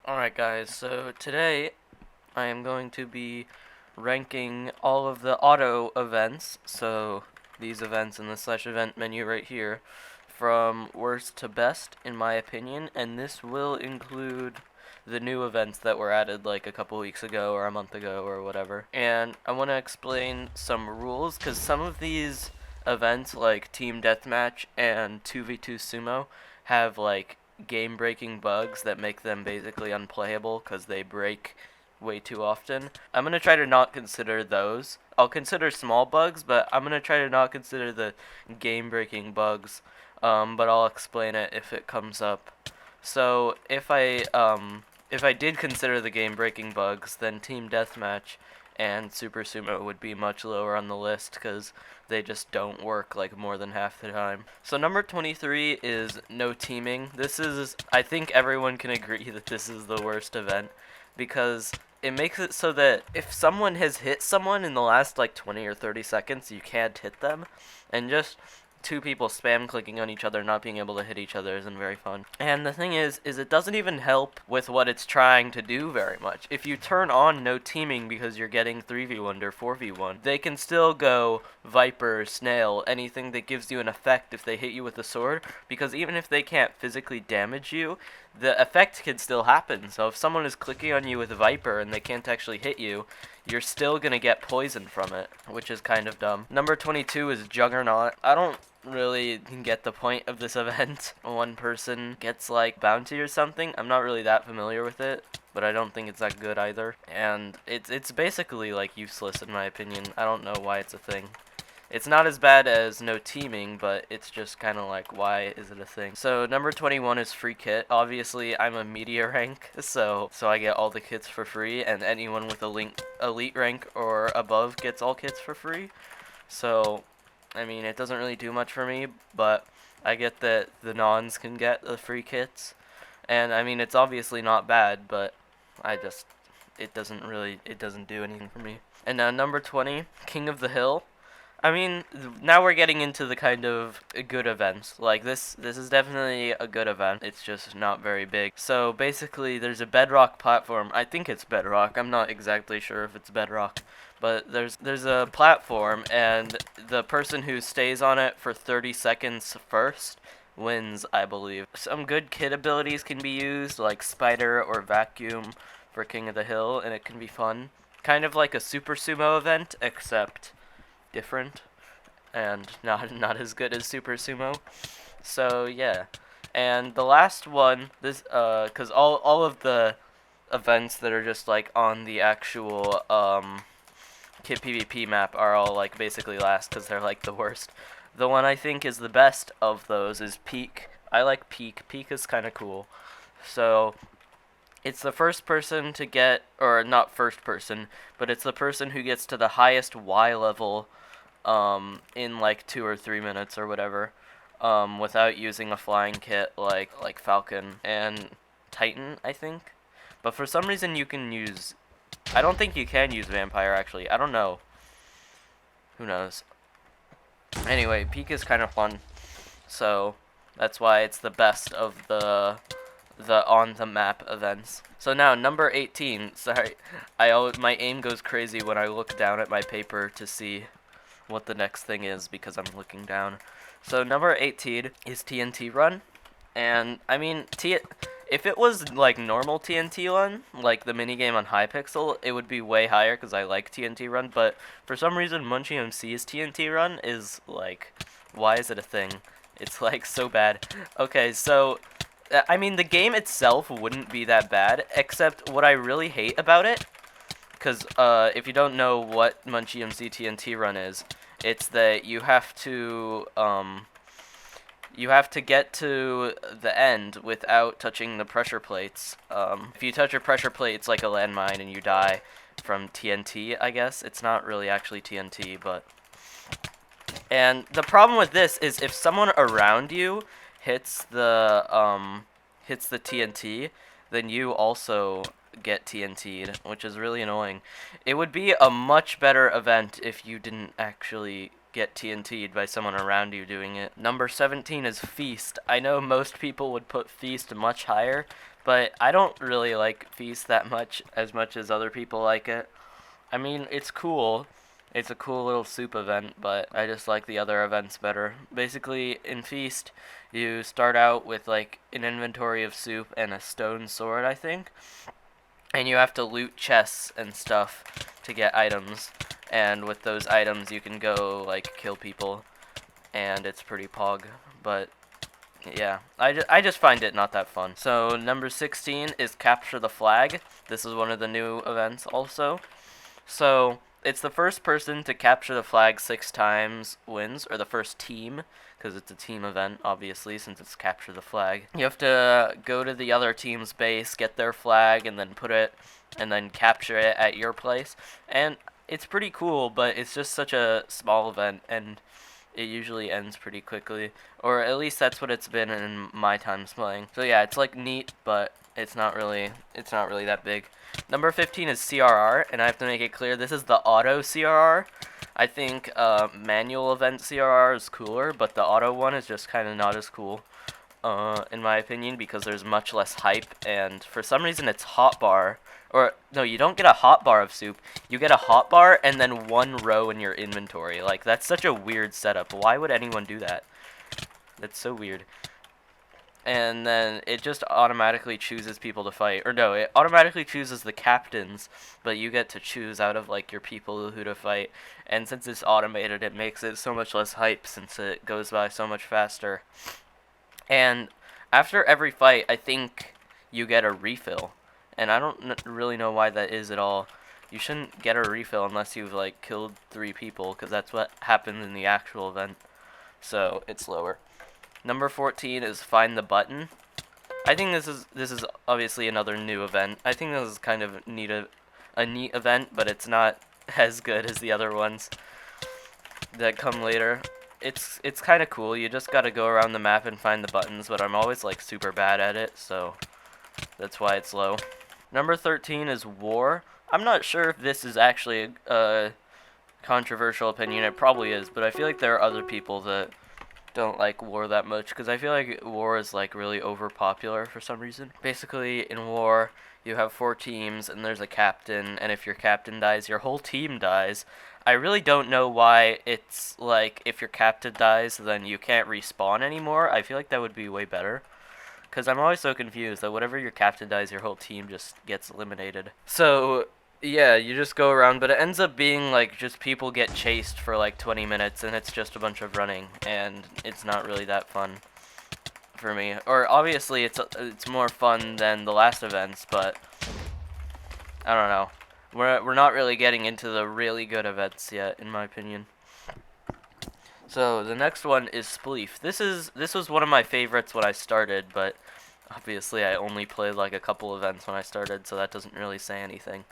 Alright guys, so today I am going to be ranking all of the auto events, so these events in the slash event menu right here, from worst to best in my opinion, and this will include the new events that were added like a couple weeks ago or a month ago or whatever. And I want to explain some rules, because some of these events like Team Deathmatch and 2v2 Sumo have like game-breaking bugs that make them basically unplayable because they break way too often. I'm going to try to not consider those. I'll consider small bugs, but I'm going to try to not consider the game-breaking bugs, but I'll explain it if it comes up. So if I did consider the game-breaking bugs, then Team Deathmatch and Super Sumo would be much lower on the list because they just don't work like more than half the time. So number 23 is no teaming. This is, I think everyone can agree that this is the worst event because it makes it so that if someone has hit someone in the last like 20 or 30 seconds, you can't hit them, and just two people spam clicking on each other not being able to hit each other isn't very fun. And the thing is it doesn't even help with what it's trying to do very much. If you turn on no teaming because you're getting 3v1 or 4v1, they can still go Viper, Snail, anything that gives you an effect if they hit you with a sword, because even if they can't physically damage you, the effect can still happen. So if someone is clicking on you with Viper and they can't actually hit you, you're still gonna get poisoned from it, which is kind of dumb. Number 22 is Juggernaut. I don't really get the point of this event. One person gets like bounty or something. I'm not really that familiar with it, but I don't think it's that good either. And it's basically like useless in my opinion. I don't know why it's a thing. It's not as bad as no teaming, but it's just kind of like, why is it a thing? So number 21 is free kit. Obviously, I'm a media rank, so I get all the kits for free, and anyone with a elite rank or above gets all kits for free. So, I mean, it doesn't really do much for me, but I get that the nons can get the free kits, and I mean, it's obviously not bad, but it doesn't do anything for me. And now number 20, King of the Hill. I mean, now we're getting into the kind of good events. Like, this is definitely a good event. It's just not very big. So, basically, there's a Bedrock platform. I think it's Bedrock. I'm not exactly sure if it's Bedrock. But there's a platform, and the person who stays on it for 30 seconds first wins, I believe. Some good kit abilities can be used, like Spider or Vacuum for King of the Hill, and it can be fun. Kind of like a Super Sumo event, except different and not as good as Super Sumo. So yeah. And the last one, this cuz all of the events that are just like on the actual kitpvp map are all like basically last cuz they're like the worst. The one I think is the best of those is Peak. I like Peak. Peak is kind of cool. So it's the first person to get, or not first person, but it's the person who gets to the highest Y level in like 2 or 3 minutes or whatever, without using a flying kit like Falcon and Titan, I think. But for some reason you can use, I don't think you can use Vampire actually. I don't know. Who knows? Anyway, Peak is kind of fun, so that's why it's the best of the on the map events. So now number 18. Sorry, my aim goes crazy when I look down at my paper to see what the next thing is because I'm looking down. So number 18 is TNT Run, and I mean if it was like normal TNT Run, like the minigame on Hypixel, it would be way higher because I like TNT Run, but for some reason MunchyMC's TNT Run is like, why is it a thing? It's like so bad. Okay, so I mean the game itself wouldn't be that bad, except what I really hate about it, because if you don't know what MunchyMC TNT Run is, it's that you have to get to the end without touching the pressure plates. If you touch a pressure plate, it's like a landmine and you die from TNT, I guess. It's not really actually TNT, but... And the problem with this is if someone around you hits the TNT, then you also get TNT'd, which is really annoying. It would be a much better event if you didn't actually get TNT'd by someone around you doing it. Number 17 is Feast. I know most people would put Feast much higher, but I don't really like Feast that much as other people like it. I mean, it's cool. It's a cool little soup event, but I just like the other events better. Basically, in Feast, you start out with like an inventory of soup and a stone sword, I think. And you have to loot chests and stuff to get items. And with those items, you can go like kill people, and it's pretty pog. But yeah, I just find it not that fun. So number 16 is Capture the Flag. This is one of the new events also. So it's the first person to capture the flag 6 times wins, or the first team, because it's a team event, obviously, since it's capture the flag. You have to go to the other team's base, get their flag, and then put it, and then capture it at your place. And it's pretty cool, but it's just such a small event, and it usually ends pretty quickly, or at least that's what it's been in my times playing. So yeah, it's like neat, but it's not really that big. Number 15 is CRR, and I have to make it clear this is the auto CRR. I think manual event CRR is cooler, but the auto one is just kind of not as cool, in my opinion, because there's much less hype, and for some reason it's hotbar. Or, no, you don't get a hotbar of soup. You get a hotbar and then 1 row in your inventory. Like, that's such a weird setup. Why would anyone do that? That's so weird. And then it just automatically chooses people to fight. Or no, it automatically chooses the captains, but you get to choose out of, like, your people who to fight. And since it's automated, it makes it so much less hype since it goes by so much faster. And after every fight, I think you get a refill. And I don't really know why that is at all. You shouldn't get a refill unless you've like killed 3 people, because that's what happened in the actual event. So it's lower. Number 14 is Find the Button. I think this is obviously another new event. I think this is kind of a neat event, but it's not as good as the other ones that come later. It's kind of cool. You just gotta go around the map and find the buttons, but I'm always like super bad at it, so that's why it's low. Number 13 is War. I'm not sure if this is actually a controversial opinion. It probably is, but I feel like there are other people that don't like War that much, because I feel like War is like really overpopular for some reason. Basically, in War, you have 4 teams, and there's a captain, and if your captain dies, your whole team dies. I really don't know why it's like, if your captain dies, then you can't respawn anymore. I feel like that would be way better. Because I'm always so confused that whenever your captain dies, your whole team just gets eliminated. So, yeah, you just go around, but it ends up being, like, just people get chased for, like, 20 minutes, and it's just a bunch of running, and it's not really that fun for me. Or, obviously, it's more fun than the last events, but I don't know. We're not really getting into the really good events yet, in my opinion. So the next one is Spleef. This was one of my favorites when I started, but obviously I only played like a couple events when I started, so that doesn't really say anything.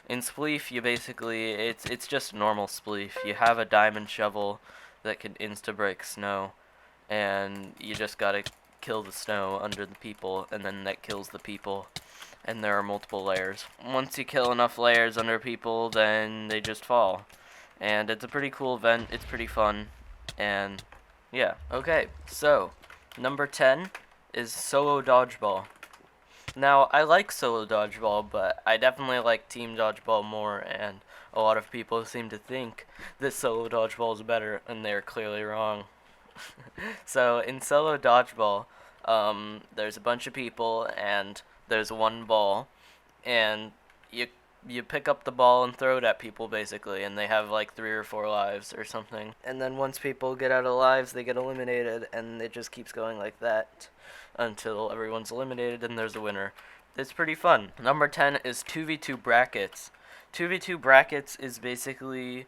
In Spleef, you basically it's just normal Spleef. You have a diamond shovel that can insta-break snow, and you just gotta kill the snow under the people, and then that kills the people. And there are multiple layers. Once you kill enough layers under people, then they just fall. And it's a pretty cool event. It's pretty fun. And yeah. Okay, so number 10 is Solo Dodgeball. Now, I like Solo Dodgeball, but I definitely like Team Dodgeball more, and a lot of people seem to think that Solo Dodgeball is better, and they're clearly wrong. So, in Solo Dodgeball, there's a bunch of people, and there's 1 ball, and you pick up the ball and throw it at people, basically, and they have like 3 or 4 lives or something. And then once people get out of lives, they get eliminated, and it just keeps going like that until everyone's eliminated and there's a winner. It's pretty fun. Number 10 is 2v2 brackets. 2v2 brackets is basically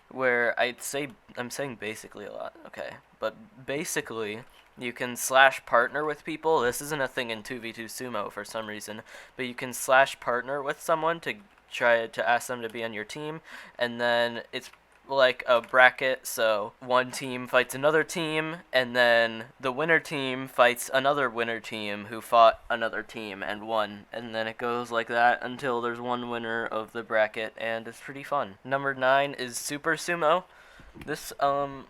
where I'm saying basically a lot, okay, but basically you can slash partner with people. This isn't a thing in 2v2 sumo for some reason, but you can slash partner with someone to try to ask them to be on your team, and then it's like a bracket, so one team fights another team, and then the winner team fights another winner team who fought another team and won, and then it goes like that until there's one winner of the bracket, and it's pretty fun. Number 9 is Super Sumo. This, I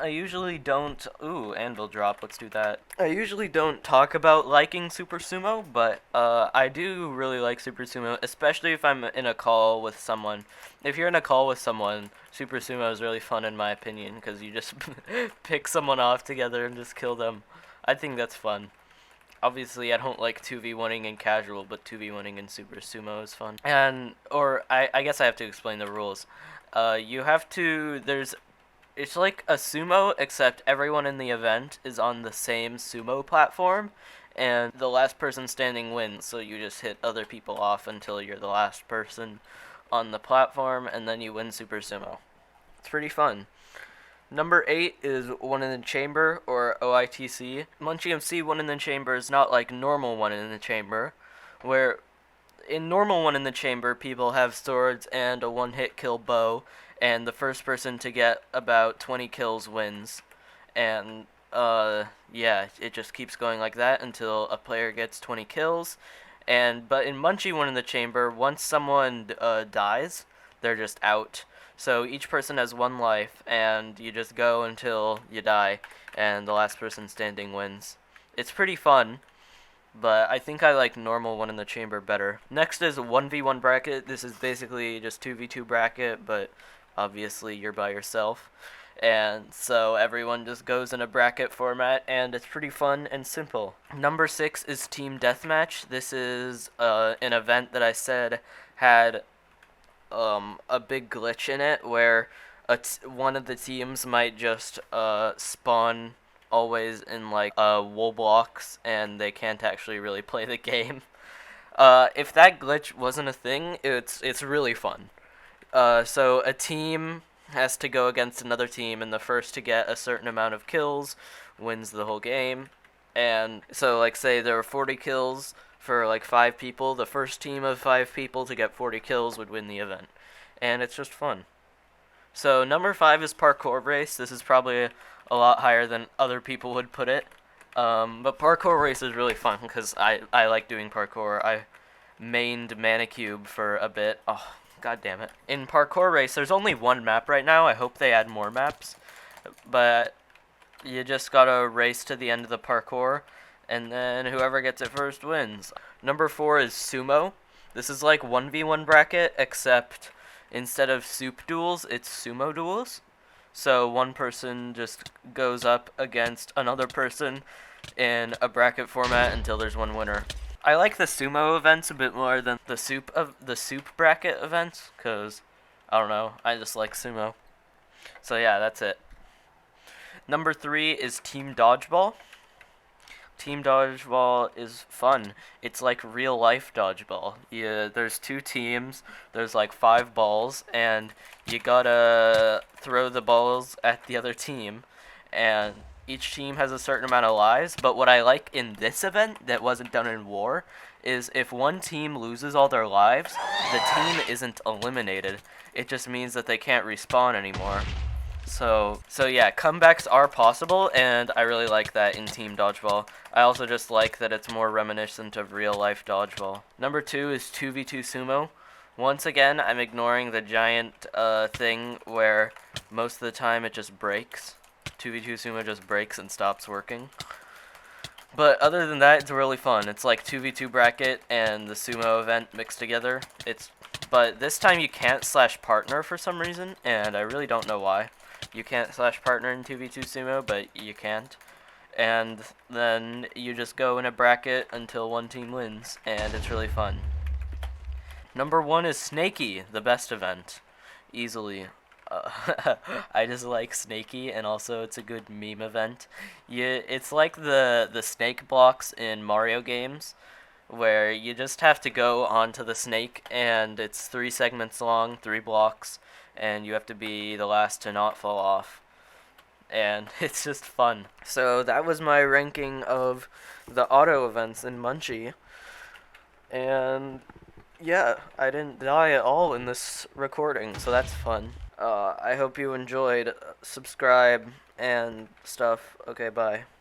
I usually don't. Ooh, anvil drop. Let's do that. I usually don't talk about liking Super Sumo, but I do really like Super Sumo, especially if I'm in a call with someone. If you're in a call with someone, Super Sumo is really fun in my opinion, because you just pick someone off together and just kill them. I think that's fun. Obviously, I don't like 2v1ing in casual, but 2v1ing in Super Sumo is fun. I guess I have to explain the rules. You have to, it's like a sumo, except everyone in the event is on the same sumo platform, and the last person standing wins, so you just hit other people off until you're the last person on the platform, and then you win Super Sumo. It's pretty fun. Number 8 is One in the Chamber, or OITC. MunchyMC One in the Chamber is not like normal One in the Chamber, where in normal One in the Chamber, people have swords and a one-hit kill bow, and the first person to get about 20 kills wins. And, yeah, it just keeps going like that until a player gets 20 kills. But in Munchy One in the Chamber, once someone dies, they're just out. So each person has 1 life, and you just go until you die, and the last person standing wins. It's pretty fun, but I think I like normal One in the Chamber better. Next is 1v1 bracket. This is basically just 2v2 bracket, but obviously you're by yourself. And so everyone just goes in a bracket format, and it's pretty fun and simple. Number 6 is Team Deathmatch. This is an event that I said had a big glitch in it where one of the teams might just spawn always in like wool blocks, and they can't actually really play the game. If that glitch wasn't a thing, it's really fun. So a team has to go against another team, and the first to get a certain amount of kills wins the whole game. And so, like, say there were 40 kills for like 5 people, the first team of 5 people to get 40 kills would win the event. And it's just fun. So number 5 is Parkour Race. This is probably a lot higher than other people would put it. But Parkour Race is really fun because I like doing parkour. I mained Manicube for a bit. Oh, god damn it. In Parkour Race, there's only 1 map right now. I hope they add more maps. But you just gotta race to the end of the parkour, and then whoever gets it first wins. Number 4 is Sumo. This is like 1v1 bracket, except instead of soup duels, it's sumo duels. So one person just goes up against another person in a bracket format until there's 1 winner. I like the sumo events a bit more than the soup bracket events, cause I don't know, I just like sumo. So yeah, that's it. Number 3 is Team Dodgeball. Team Dodgeball is fun. It's like real life dodgeball. Yeah, there's 2 teams, there's like 5 balls, and you gotta throw the balls at the other team, and each team has a certain amount of lives. But what I like in this event that wasn't done in War is if one team loses all their lives, the team isn't eliminated. It just means that they can't respawn anymore. So yeah, comebacks are possible, and I really like that in Team Dodgeball. I also just like that it's more reminiscent of real-life dodgeball. Number 2 is 2v2 Sumo. Once again, I'm ignoring the giant thing where most of the time it just breaks. 2v2 Sumo just breaks and stops working. But other than that, it's really fun. It's like 2v2 bracket and the Sumo event mixed together. But this time you can't /partner for some reason, and I really don't know why. You can't /partner in 2v2 Sumo, but you can't. And then you just go in a bracket until 1 team wins, and it's really fun. Number 1 is Snaky, the best event. Easily. I just like Snaky, and also it's a good meme event. It's like the snake blocks in Mario games, where you just have to go onto the snake, and it's 3 segments long, 3 blocks, and you have to be the last to not fall off. And it's just fun. So that was my ranking of the auto events in Munchy. And yeah, I didn't die at all in this recording, so that's fun. I hope you enjoyed. Subscribe and stuff. Okay, bye.